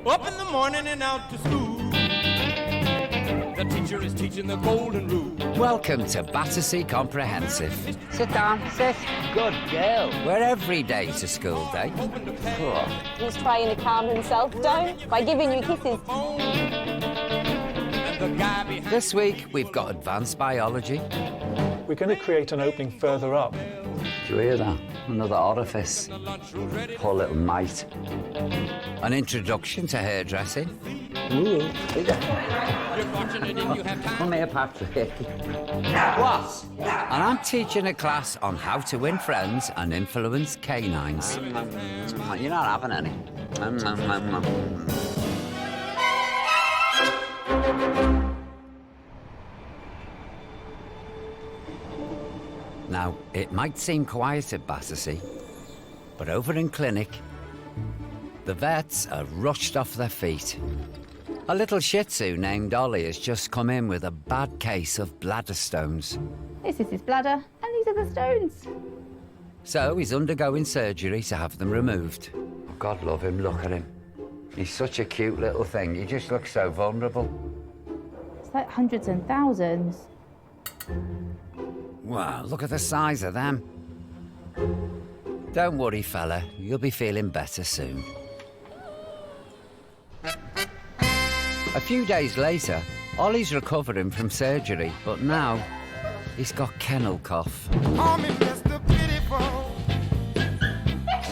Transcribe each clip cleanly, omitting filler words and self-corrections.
Up in the morning and out to school. The teacher is teaching the golden rule. Welcome to Battersea Comprehensive. Sit down, sit. Good girl. We're every day to school day. He's trying to calm himself down by giving you kisses. This week, we've got advanced biology. We're going to create an opening further up. Do you hear that? Another orifice. Poor little mite. An introduction to hairdressing. Ooh. Come here, Patrick. What? And I'm teaching a class on how to win friends and influence canines. You're not having any. Now, it might seem quiet at Battersea, but over in clinic, the vets are rushed off their feet. A little Shi Tzu named Ollie has just come in with a bad case of bladder stones. This is his bladder, and these are the stones. So he's undergoing surgery to have them removed. Oh, God love him, look at him. He's such a cute little thing. He just looks so vulnerable. It's like hundreds and thousands. Wow, look at the size of them. Don't worry, fella. You'll be feeling better soon. A few days later, Ollie's recovering from surgery, but now he's got kennel cough.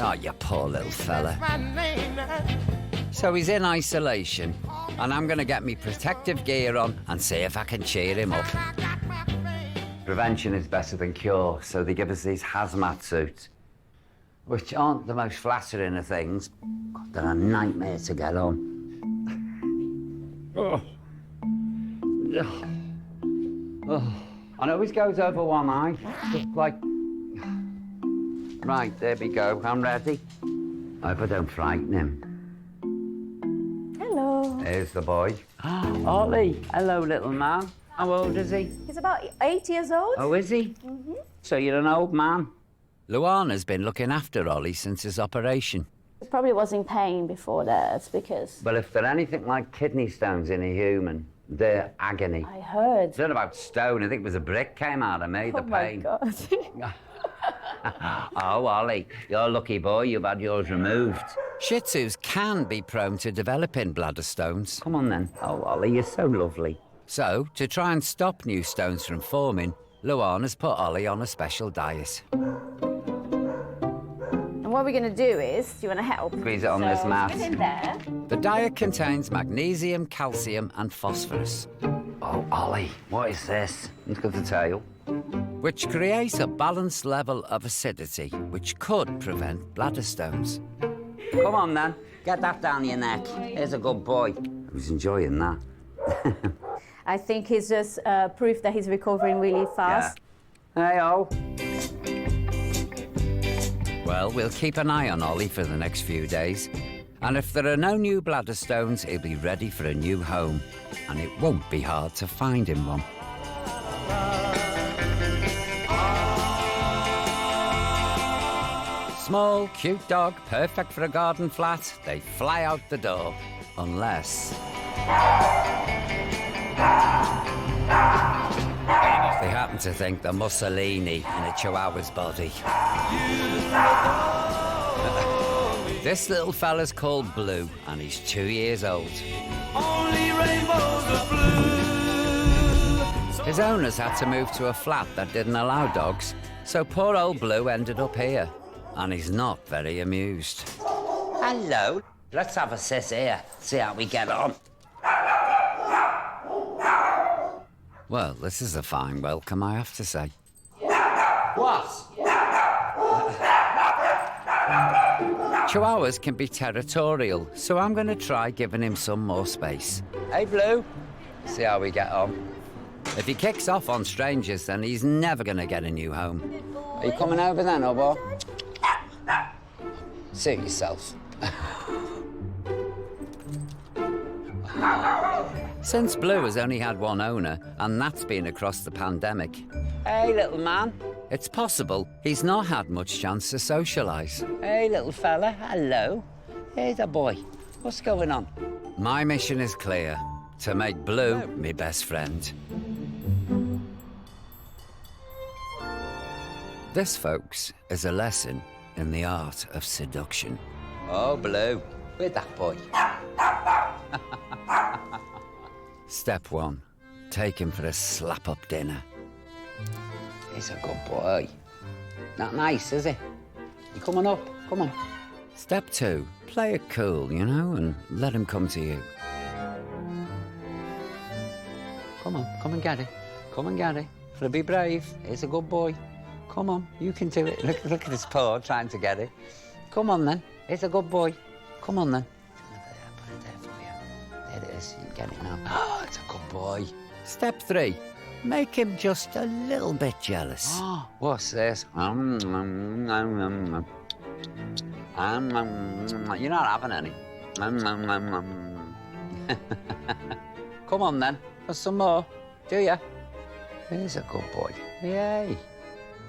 Oh, you poor little fella. So he's in isolation, and I'm going to get me protective gear on and see if I can cheer him up. Prevention is better than cure, so they give us these hazmat suits, which aren't the most flattering of things. God, they're a nightmare to get on. Oh. Oh. And it always goes over one eye, just like... Right, there we go, I'm ready. I hope I don't frighten him. Hello. There's the boy. Ollie, hello, little man. How old is he? He's about 8 years old. Oh, is he? Mm-hmm. So you're an old man. Luana's been looking after Ollie since his operation. He probably was in pain before that because... Well, if they're anything like kidney stones in a human, they're agony. I heard. It's not about stone. I think it was a brick came out of me, the pain. Oh, my God. Oh, Ollie, you're a lucky boy. You've had yours removed. Shi Tzus can be prone to developing bladder stones. Come on, then. Oh, Ollie, you're so lovely. So, to try and stop new stones from forming, Luana's put Ollie on a special diet. And what we're going to do is, do you want to help? Squeeze it on this mat. Get in there. The diet contains magnesium, calcium and phosphorus. Oh, Ollie, what is this? Look at the tail. Which creates a balanced level of acidity, which could prevent bladder stones. Come on, then. Get that down your neck. Here's a good boy. He's enjoying that. I think it's just proof that he's recovering really fast. Yeah. Hey-oh. Well, we'll keep an eye on Ollie for the next few days. And if there are no new bladder stones, he'll be ready for a new home. And it won't be hard to find him one. Small, cute dog, perfect for a garden flat. They fly out the door. Unless... they happen to think they're Mussolini in a Chihuahua's body. This little fella's called Blue, and he's 2 years old. Only rainbows are blue. His owners had to move to a flat that didn't allow dogs, so poor old Blue ended up here, and he's not very amused. Hello. Let's have a sit here, see how we get on. Well, this is a fine welcome, I have to say. What? Chihuahuas can be territorial, so I'm going to try giving him some more space. Hey, Blue. See how we get on. If he kicks off on strangers, then he's never going to get a new home. Are you coming over then, Obbo? Suit yourself. Since Blue has only had one owner, and that's been across the pandemic. Hey, little man. It's possible he's not had much chance to socialise. Hey, little fella, hello. Here's a boy. What's going on? My mission is clear. To make Blue me best friend. This, folks, is a lesson in the art of seduction. Oh, Blue, where's that boy? Step 1. Take him for a slap-up dinner. He's a good boy. Not nice, is he? You coming up? Come on. Step 2. Play it cool, you know, and let him come to you. Come on, come and get it. Come and get it. For be brave. He's a good boy. Come on, you can do it. Look at his paw trying to get it. Come on then. He's a good boy. Come on then. Put it there for you. There it is. You can get it now. Oh, it's a good boy. Step 3. Make him just a little bit jealous. Oh, what's this? You're not having any. Come on then. For some more. Do ya? He's a good boy. Yay.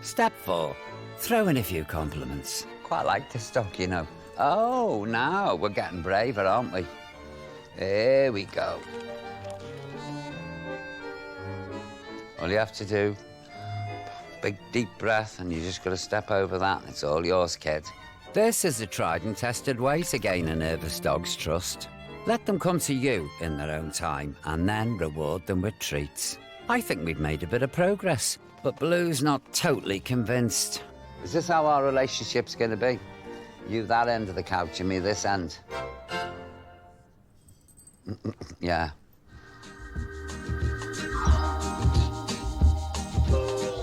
Step 4. Throw in a few compliments. Quite like this dog, you know. Oh, now we're getting braver, aren't we? Here we go. All you have to do, big deep breath, and you just got to step over that. It's all yours, kid. This is a tried and tested way to gain a nervous dog's trust. Let them come to you in their own time, and then reward them with treats. I think we've made a bit of progress, but Blue's not totally convinced. Is this how our relationship's going to be? You that end of the couch and me this end? Yeah.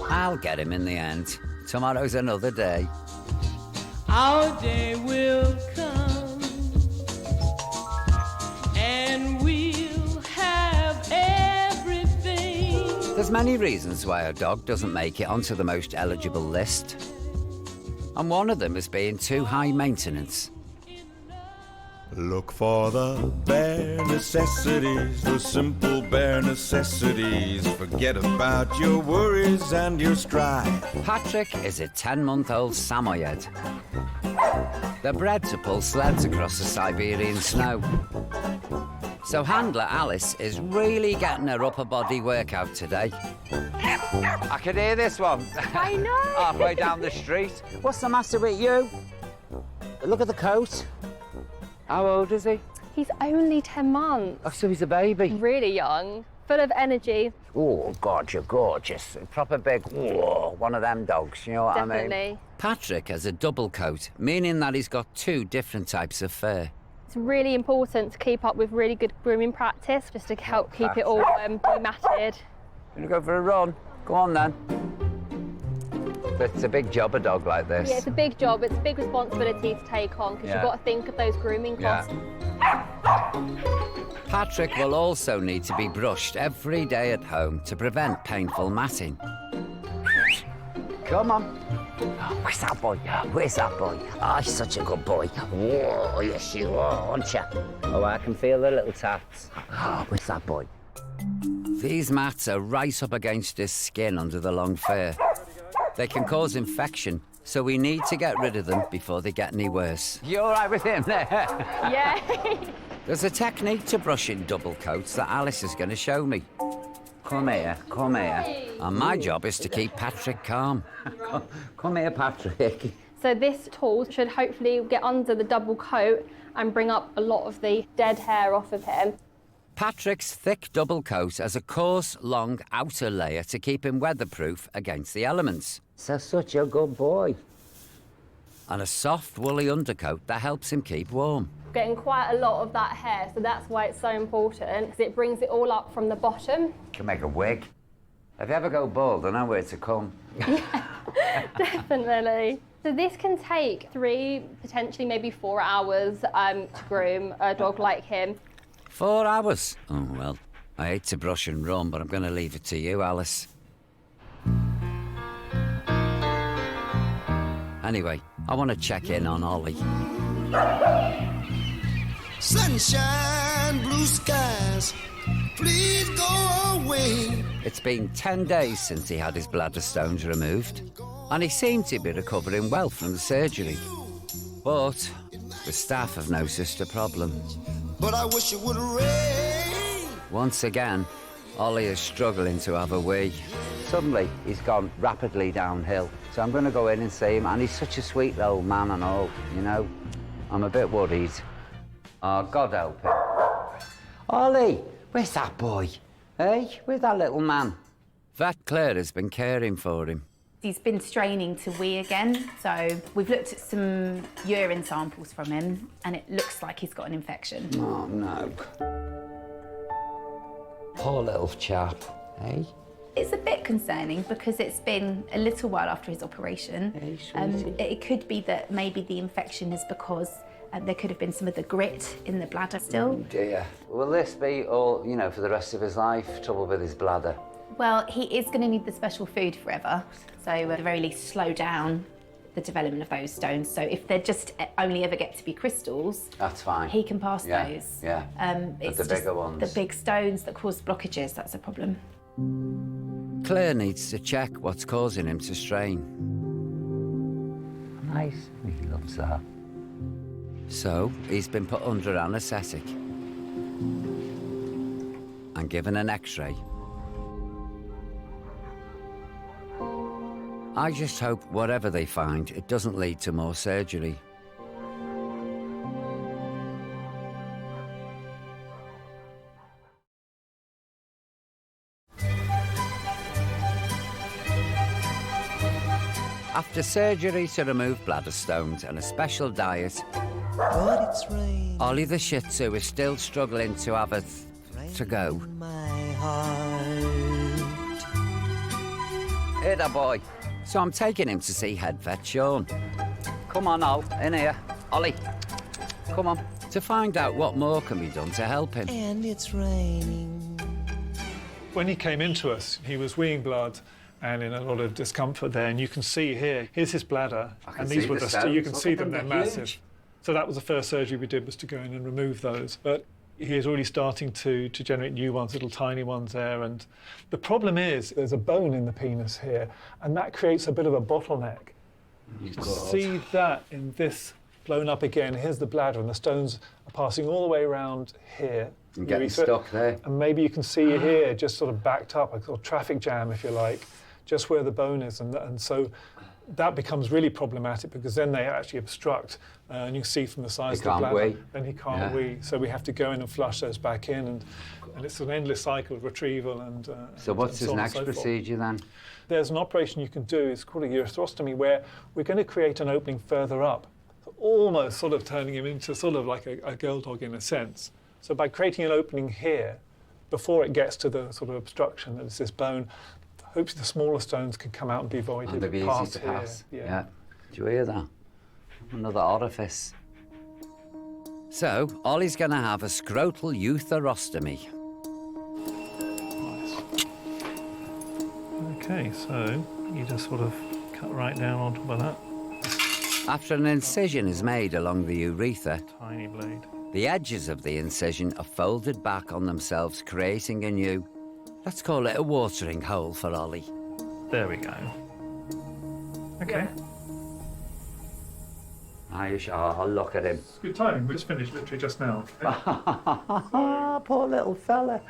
I'll get him in the end. Tomorrow's another day. Our day will come, and we'll have everything. There's many reasons why a dog doesn't make it onto the most eligible list. And one of them is being too high maintenance. Look for the bare necessities, the simple bare necessities. Forget about your worries and your strife. Patrick is a 10-month-old Samoyed. They're bred to pull sleds across the Siberian snow. So handler Alice is really getting her upper body workout today. I can hear this one. I know. Halfway down the street. What's the matter with you? Look at the coat. How old is he? He's only 10 months. Oh, so he's a baby. Really young, full of energy. Oh, God, you're gorgeous. Proper big, whoa, one of them dogs, you know what I mean? Definitely. Patrick has a double coat, meaning that he's got 2 different types of fur. It's really important to keep up with really good grooming practice, just to help keep it all dematted. Gonna go for a run? Go on then. But it's a big job, a dog like this. Yeah, it's a big job. It's a big responsibility to take on because you've got to think of those grooming costs. Patrick will also need to be brushed every day at home to prevent painful matting. Come on. Oh, where's that boy? Where's that boy? Oh, he's such a good boy. Whoa, yes you are, aren't you? Oh, I can feel the little taps. Oh, where's that boy? These mats are right up against his skin under the long fur. They can cause infection, so we need to get rid of them before they get any worse. You all right with him there? Yeah. There's a technique to brushing double coats that Alice is going to show me. Come here, come here. And my job is to keep Patrick calm. Come here, Patrick. So this tool should hopefully get under the double coat and bring up a lot of the dead hair off of him. Patrick's thick double coat has a coarse, long outer layer to keep him weatherproof against the elements. So such a good boy. And a soft, woolly undercoat that helps him keep warm. Getting quite a lot of that hair, so that's why it's so important, because it brings it all up from the bottom. Can make a wig. If you ever go bald, I know where to come. Yeah, definitely. So this can take 3, potentially maybe 4 hours to groom a dog like him. 4 hours? Oh, well, I hate to brush and run, but I'm going to leave it to you, Alice. Anyway, I want to check in on Ollie. Sunshine, blue skies, please go away. It's been 10 days since he had his bladder stones removed, and he seemed to be recovering well from the surgery. But The staff have noticed a problem. but I wish it would rain. Once again, Ollie is struggling to have a wee. Suddenly, he's gone rapidly downhill. So I'm going to go in and see him, and he's such a sweet little man and all, you know. I'm a bit worried. Oh, God help him. Ollie, where's that boy? Hey, where's that little man? Vet Claire has been caring for him. He's been straining to wee again, so we've looked at some urine samples from him, and it looks like he's got an infection. Oh, no. Poor little chap, eh? It's a bit concerning because it's been a little while after his operation. Hey, sweetie. It could be that maybe the infection is because there could have been some of the grit in the bladder still. Oh, dear. Will this be all, you know, for the rest of his life? Trouble with his bladder? Well, he is going to need the special food forever, so at the very least slow down the development of those stones. So if they just only ever get to be crystals, That's fine. he can pass those. Yeah. It's the just bigger ones. the big stones that cause blockages, that's a problem. Claire needs to check what's causing him to strain. Nice. He loves that. So, he's been put under anaesthetic and given an X-ray. I just hope whatever they find, it doesn't lead to more surgery. After surgery to remove bladder stones and a special diet, But it's rain Ollie the Shi Tzu is still struggling to have a to go. in my heart. Here, that boy. So I'm taking him to see head vet Sean. Come on, Ol, in here. Ollie, come on. To find out what more can be done to help him. And it's raining. When he came into us, he was weeing blood and in a lot of discomfort there. And you can see here, here's his bladder. I can And these see were the the stones. you can Look see at them, they're them, they're massive. huge. So that was the first surgery we did, was to go in and remove those. But he is already starting to generate new ones, little tiny ones there. And the problem is there's a bone in the penis here, and that creates a bit of a bottleneck. You can see that in this blown up again. Here's the bladder, and the stones are passing all the way around here. And getting Urethra. stuck there. And maybe you can see here, just sort of backed up, a sort of traffic jam, if you like, just where the bone is. And so that becomes really problematic because then they actually obstruct. And you can see from the size He of the can't bladder, wee. then he can't wee. So we have to go in and flush those back in. And it's an endless cycle of retrieval. So what's his next procedure then? There's an operation you can do, it's called a urethrostomy, where we're going to create an opening further up, almost sort of turning him into sort of like a girl dog in a sense. So by creating an opening here, before it gets to the sort of obstruction that is this bone, hopefully the smaller stones can come out and be voided. And they'll be easy to here. pass. Yeah. Do you hear that? Another orifice. So, Ollie's going to have a scrotal utherostomy. Nice. Okay, so you just sort of cut right down on top of that. After an incision is made along the urethra, Tiny blade. the edges of the incision are folded back on themselves, creating a new, let's call it a watering hole for Ollie. There we go. Okay. Oh, look at him. Good timing. We just finished literally just now. Poor little fella.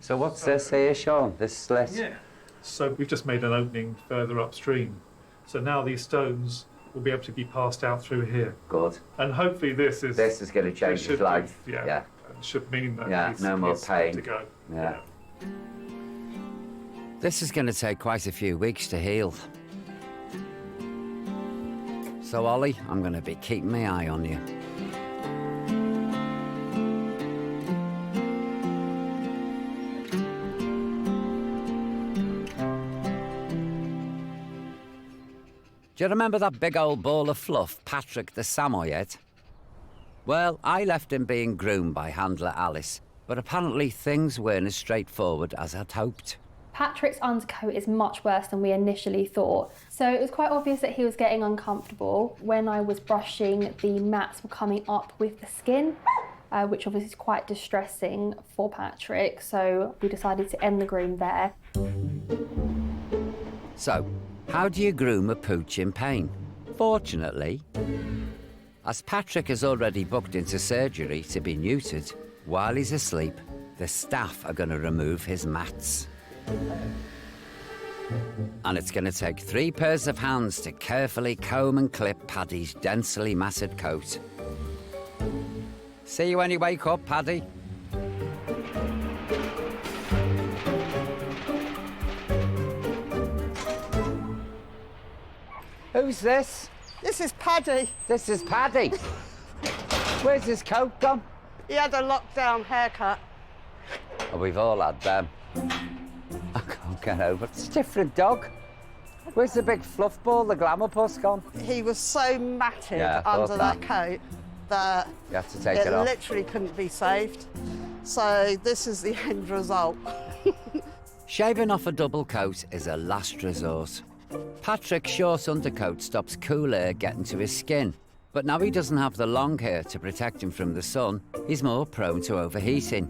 So what's this here, Sean? This slit? Yeah. So we've just made an opening further upstream. So now these stones will be able to be passed out through here. Good. And hopefully this is going to change his life. Yeah. And should mean that Yeah, he's, no more he's good pain. to go. Yeah. This is going to take quite a few weeks to heal. So, Ollie, I'm going to be keeping my eye on you. Do you remember that big old ball of fluff Patrick the Samoyed had? Well, I left him being groomed by handler Alice, but apparently things weren't as straightforward as I'd hoped. Patrick's undercoat is much worse than we initially thought. So it was quite obvious that he was getting uncomfortable. When I was brushing, the mats were coming up with the skin, which obviously is quite distressing for Patrick. So we decided to end the groom there. So, how do you groom a pooch in pain? Fortunately, As Patrick has already booked into surgery to be neutered, while he's asleep, the staff are going to remove his mats. And it's going to take 3 pairs of hands to carefully comb and clip Paddy's densely matted coat. See you when you wake up, Paddy. Who's this? This is Paddy. This is Paddy. Where's his coat gone? He had a lockdown haircut. Oh, we've all had them. I can't get over it. It's a different dog. Where's the big fluff ball, the glamour puss gone? He was so matted Yeah, I thought under that coat that You have to take it off. literally couldn't be saved. So this is the end result. Shaving off a double coat is a last resort. Patrick's short undercoat stops cool air getting to his skin. But now he doesn't have the long hair to protect him from the sun, he's more prone to overheating.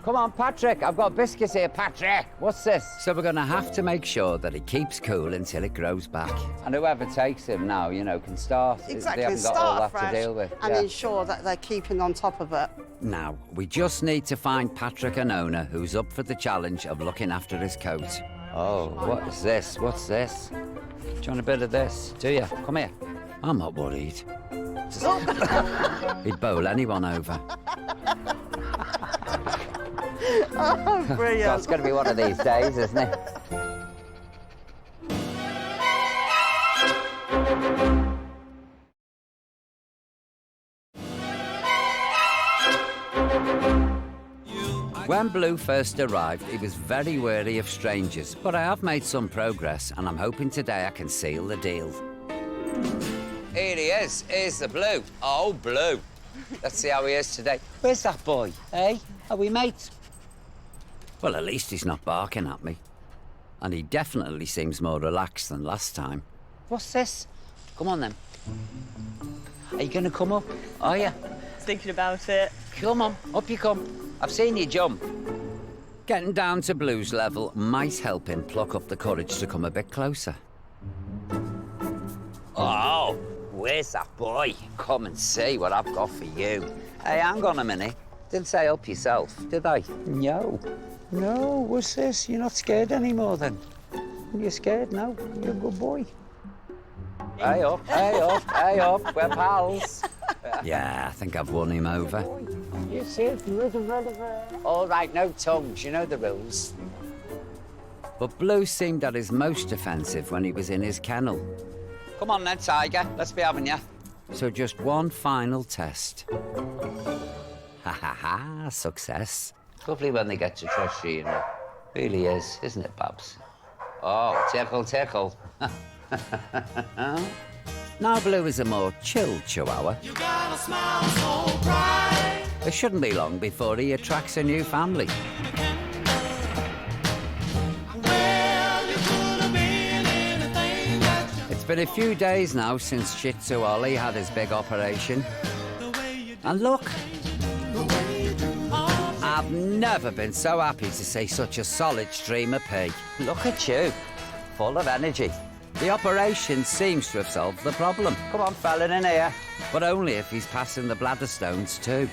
Come on, Patrick, I've got biscuits here, Patrick. What's this? So we're going to have to make sure that he keeps cool until it grows back. And whoever takes him now, you know, can start. Exactly, They haven't got all start that fresh to deal with. and Yeah. ensure that they're keeping on top of it. Now, we just need to find Patrick an owner who's up for the challenge of looking after his coat. Oh, what is this? What's this? Do you want a bit of this? Do you? Come here. I'm not worried. He'd bowl anyone over. Oh, brilliant. That's going to be one of these days, isn't it? When Blue first arrived, he was very wary of strangers, but I have made some progress, and I'm hoping today I can seal the deal. Here he is. Here's the Blue. Oh, Blue. Let's see how he is today. Where's that boy? Hey, are we mates? Well, at least he's not barking at me. And he definitely seems more relaxed than last time. What's this? Come on, then. Are you going to come up? Are you? Thinking about it. Come on, up you come. I've seen you jump. Getting down to Blue's level might help him pluck up the courage to come a bit closer. Oh, where's that boy? Come and see what I've got for you. Hey, hang on a minute. Didn't say help yourself, did I? No. No, what's this? You're not scared anymore, then? You're scared now? You're a good boy. Hey up, hey up, hey up. We're pals. Yeah, I think I've won him over. You said you wasn't ready for... All right, no tongues, you know the rules. But Blue seemed at his most offensive when he was in his kennel. Come on then, Tiger, let's be having ya. So just one final test. Ha ha ha, success. Lovely when they get to trust you, you know. Really is, isn't it, Babs? Oh, tickle, tickle. Now Blue is a more chilled chihuahua. You got a smile so bright. It shouldn't be long before he attracts a new family. Well, you could have been anything that you It's been a few days now since Shi Tzu Ollie had his big operation. And look, I've never been so happy to see such a solid stream of pee. Look at you, full of energy. The operation seems to have solved the problem. Come on, fella, in here. But only if he's passing the bladder stones too.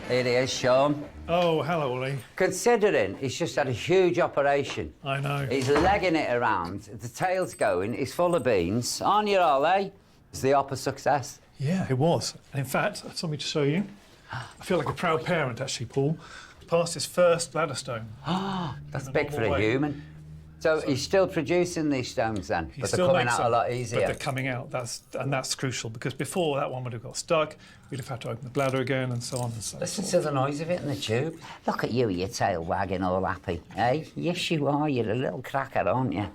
Here he is, Sean. Oh, hello, Ollie. Considering he's just had a huge operation. I know. He's legging it around, the tail's going, he's full of beans. On your all, eh? Is the op a success? Yeah, it was. And in fact, I have something to show you. I feel like a proud parent, actually, Paul. Passed his first bladder stone. That's In a big for a normal way. human. So he's still producing these stones then, He but they're still coming makes out a them, lot easier. But they're coming out, and that's crucial, because before that one would have got stuck, we'd have had to open the bladder again, and so on and so Listen forth. to the noise of it in the tube. Look at you, your tail wagging all happy, eh? Yes, you are. You're a little cracker, aren't you?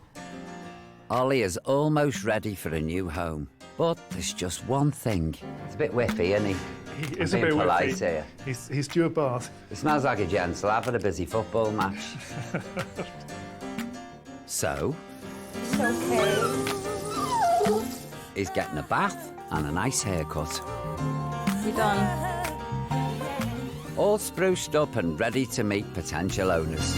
Ollie is almost ready for a new home, but there's just one thing. It's a bit whippy, isn't he? He is a being bit polite whippy. here. He's due a bath. It smells like a gents. I'll have had a busy football match. So, he's getting a bath and a nice haircut. You done? All spruced up and ready to meet potential owners.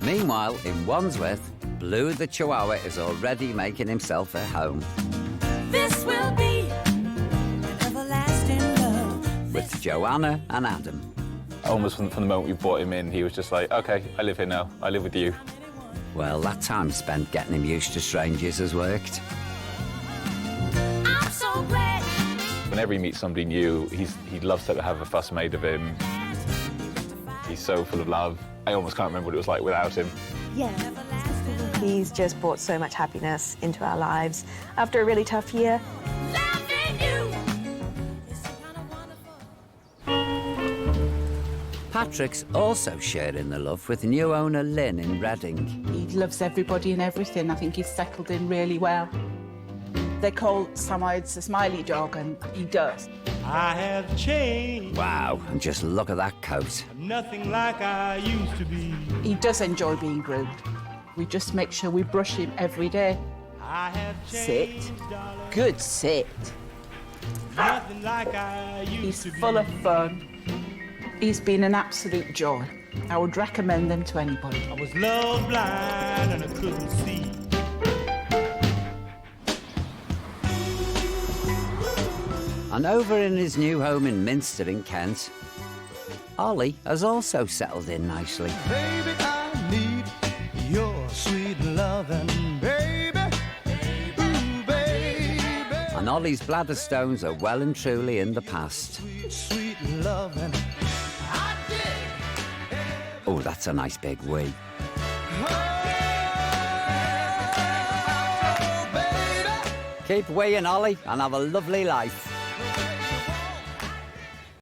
Meanwhile, in Wandsworth, Blue the Chihuahua is already making himself at home. This will be everlasting love. With Joanna and Adam. Almost from the moment we brought him in, he was just like, OK, I live here now. I live with you. Well, that time spent getting him used to strangers has worked. I'm so glad. Whenever he meets somebody new, he loves to have a fuss made of him. He's so full of love. I almost can't remember what it was like without him. Yeah. He's just brought so much happiness into our lives after a really tough year. Patrick's also sharing the love with new owner Lynn in Reading. He loves everybody and everything. I think he's settled in really well. They call Samoyeds a smiley dog, and he does. I have changed. Wow, and just look at that coat. Nothing like I used to be. He does enjoy being groomed. We just make sure we brush him every day. I have Sit. changed, darling. Good sit. Nothing like I used He's to be. full of fun. He's been an absolute joy. I would recommend them to anybody. I was love blind and I couldn't see. And over in his new home in Minster in Kent, Ollie has also settled in nicely. Baby, I need your sweet loving, baby. Ooh, baby. And Ollie's bladder stones are well and truly in the past. Sweet, sweet loving. Oh, that's a nice big wee. Keep weighing, Ollie, and have a lovely life.